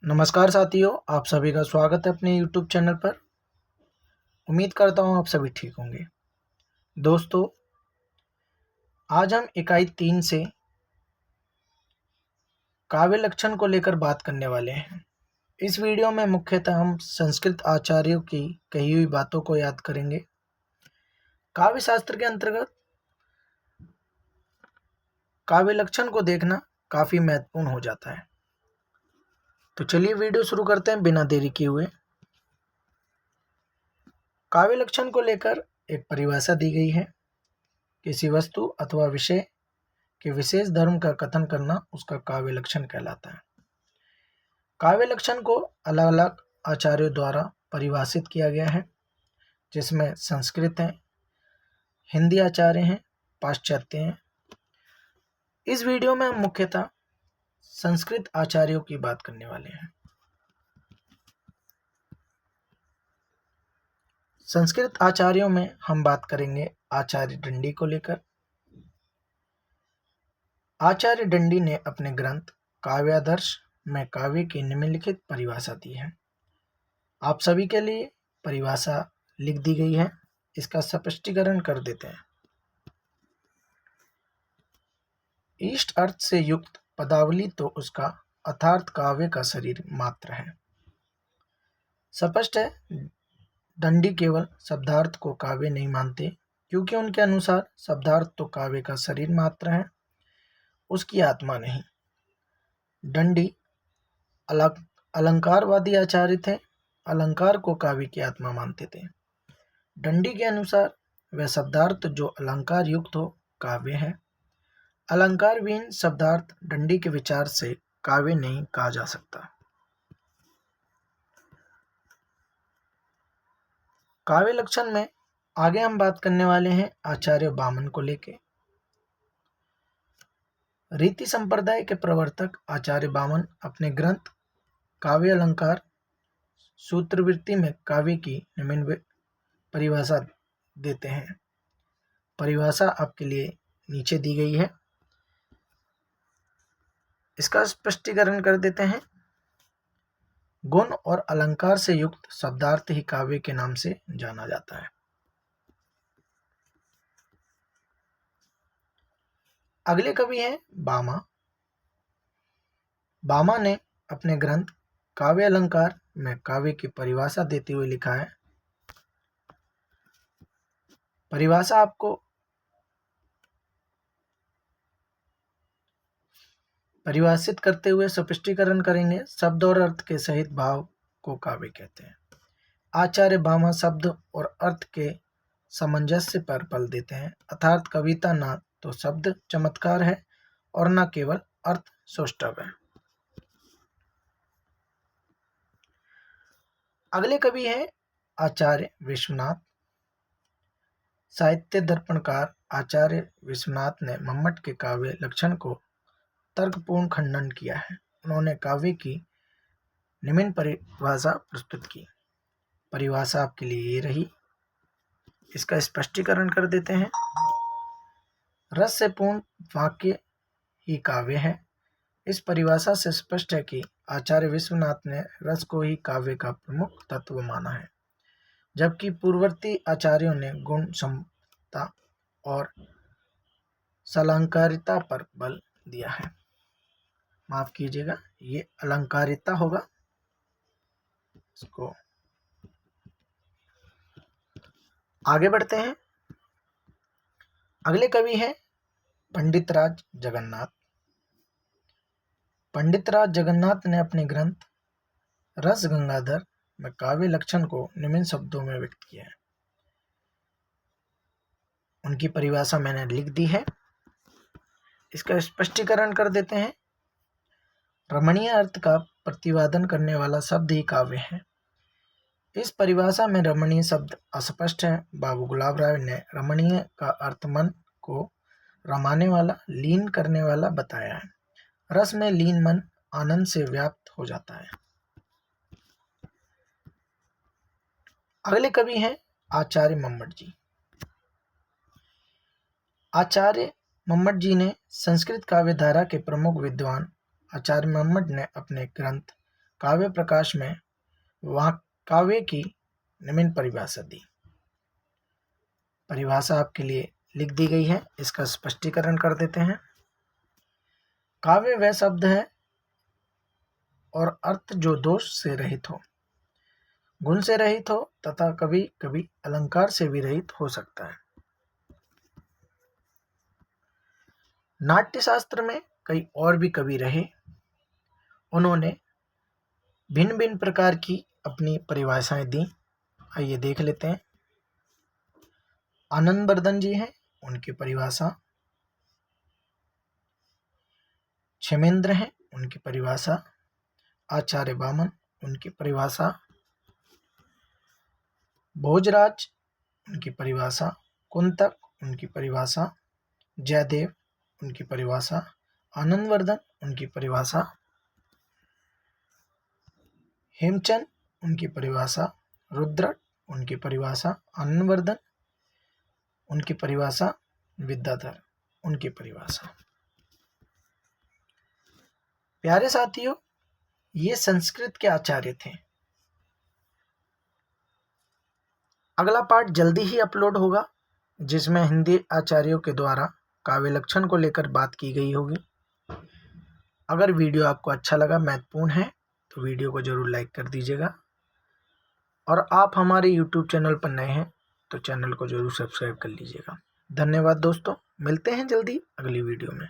नमस्कार साथियों, आप सभी का स्वागत है अपने YouTube चैनल पर। उम्मीद करता हूँ आप सभी ठीक होंगे। दोस्तों, आज हम इकाई 3 से काव्य लक्षण को लेकर बात करने वाले हैं। इस वीडियो में मुख्यतः हम संस्कृत आचार्यों की कही हुई बातों को याद करेंगे। काव्य शास्त्र के अंतर्गत काव्य लक्षण को देखना काफ़ी महत्वपूर्ण हो जाता है। तो चलिए वीडियो शुरू करते हैं बिना देरी किए हुए। काव्य लक्षण को लेकर एक परिभाषा दी गई है। किसी वस्तु अथवा विषय के विशेष धर्म का कथन करना उसका काव्य लक्षण कहलाता है। काव्य लक्षण को अलग अलग आचार्यों द्वारा परिभाषित किया गया है, जिसमें संस्कृत हैं, हिंदी आचार्य हैं, पाश्चात्य हैं। इस वीडियो में हम मुख्यतः संस्कृत आचार्यों की बात करने वाले हैं। संस्कृत आचार्यों में हम बात करेंगे आचार्य दंडी को लेकर। आचार्य दंडी ने अपने ग्रंथ काव्यादर्श में काव्य की निम्नलिखित परिभाषा दी है। आप सभी के लिए परिभाषा लिख दी गई है, इसका स्पष्टीकरण कर देते हैं। इष्ट अर्थ से युक्त पदावली तो उसका अर्थात काव्य का शरीर मात्र है। स्पष्ट है, दंडी केवल शब्दार्थ को काव्य नहीं मानते, क्योंकि उनके अनुसार शब्दार्थ तो काव्य का शरीर मात्र है, उसकी आत्मा नहीं। दंडी अलंकारवादी आचार्य थे, अलंकार को काव्य की आत्मा मानते थे। दंडी के अनुसार वह शब्दार्थ जो अलंकार युक्त हो काव्य है। अलंकार विहीन शब्दार्थ दंडी के विचार से काव्य नहीं कहा जा सकता। काव्य लक्षण में आगे हम बात करने वाले हैं आचार्य वामन को लेके। रीति संप्रदाय के प्रवर्तक आचार्य वामन अपने ग्रंथ काव्य अलंकार सूत्रवृत्ति में काव्य की निम्न परिभाषा देते हैं। परिभाषा आपके लिए नीचे दी गई है, इसका स्पष्टीकरण कर देते हैं। गुण और अलंकार से युक्त शब्दार्थ ही काव्य के नाम से जाना जाता है। अगले कवि हैं भामा। भामा ने अपने ग्रंथ काव्य अलंकार में काव्य की परिभाषा देते हुए लिखा है। परिभाषा आपको परिभाषित करते हुए स्पष्टीकरण करेंगे। शब्द और अर्थ के सहित भाव को काव्य कहते हैं। आचार्य भामा शब्द और अर्थ के सामंजस्य पर बल देते हैं, अर्थात कविता ना तो शब्द चमत्कार है और न केवल अर्थ सौष्ठव है। अगले कवि हैं आचार्य विश्वनाथ। साहित्य दर्पणकार आचार्य विश्वनाथ ने मम्मट के काव्य लक्षण को तर्कपूर्ण खंडन किया है। उन्होंने काव्य की निम्न परिभाषा प्रस्तुत की। परिभाषा आपके लिए ये रही, इसका स्पष्टीकरण कर देते हैं। रस से पूर्ण वाक्य ही काव्य है। इस परिभाषा से स्पष्ट है कि आचार्य विश्वनाथ ने रस को ही काव्य का प्रमुख तत्व माना है, जबकि पूर्ववर्ती आचार्यों ने गुण समता और सालंकारिता पर बल दिया है। माफ कीजिएगा, ये अलंकारिता होगा। इसको आगे बढ़ते हैं। अगले कवि हैं पंडितराज जगन्नाथ। पंडितराज जगन्नाथ ने अपने ग्रंथ रस गंगाधर में काव्य लक्षण को निम्न शब्दों में व्यक्त किया है। उनकी परिभाषा मैंने लिख दी है, इसका स्पष्टीकरण कर देते हैं। रमणीय अर्थ का प्रतिपादन करने वाला शब्द ही काव्य है। इस परिभाषा में रमणीय शब्द अस्पष्ट है। बाबू गुलाब राय ने रमणीय का अर्थ मन को रमाने वाला, लीन करने वाला बताया है। रस में लीन मन आनंद से व्याप्त हो जाता है। अगले कवि हैं आचार्य मम्मट जी। आचार्य मम्मट जी ने संस्कृत काव्य धारा के प्रमुख विद्वान आचार्य मम्मट ने अपने ग्रंथ काव्य प्रकाश में वहाँ काव्य की निम्न परिभाषा दी। परिभाषा आपके लिए लिख दी गई है, इसका स्पष्टीकरण कर देते हैं। काव्य वह शब्द है और अर्थ जो दोष से रहित हो, गुण से रहित हो तथा कभी कभी अलंकार से भी रहित हो सकता है। नाट्यशास्त्र में कई और भी कवि रहे, उन्होंने भिन्न भिन्न प्रकार की अपनी परिभाषाएं दी। आइए देख लेते हैं। आनंदवर्धन जी हैं, उनकी परिभाषा। क्षेमेंद्र हैं, उनकी परिभाषा। आचार्य वामन, उनकी परिभाषा। भोजराज, उनकी परिभाषा। कुंतक, उनकी परिभाषा। जयदेव, उनकी परिभाषा। आनंदवर्धन, उनकी परिभाषा। हेमचंद, उनकी परिभाषा। रुद्रट, उनकी परिभाषा। आनंदवर्धन, उनकी परिभाषा। विद्याधर, उनकी परिभाषा। प्यारे साथियों, ये संस्कृत के आचार्य थे। अगला पार्ट जल्दी ही अपलोड होगा, जिसमें हिंदी आचार्यों के द्वारा काव्य लक्षण को लेकर बात की गई होगी। अगर वीडियो आपको अच्छा लगा, महत्वपूर्ण है, तो वीडियो को जरूर लाइक कर दीजिएगा। और आप हमारे YouTube चैनल पर नए हैं तो चैनल को जरूर सब्सक्राइब कर लीजिएगा। धन्यवाद दोस्तों, मिलते हैं जल्दी अगली वीडियो में।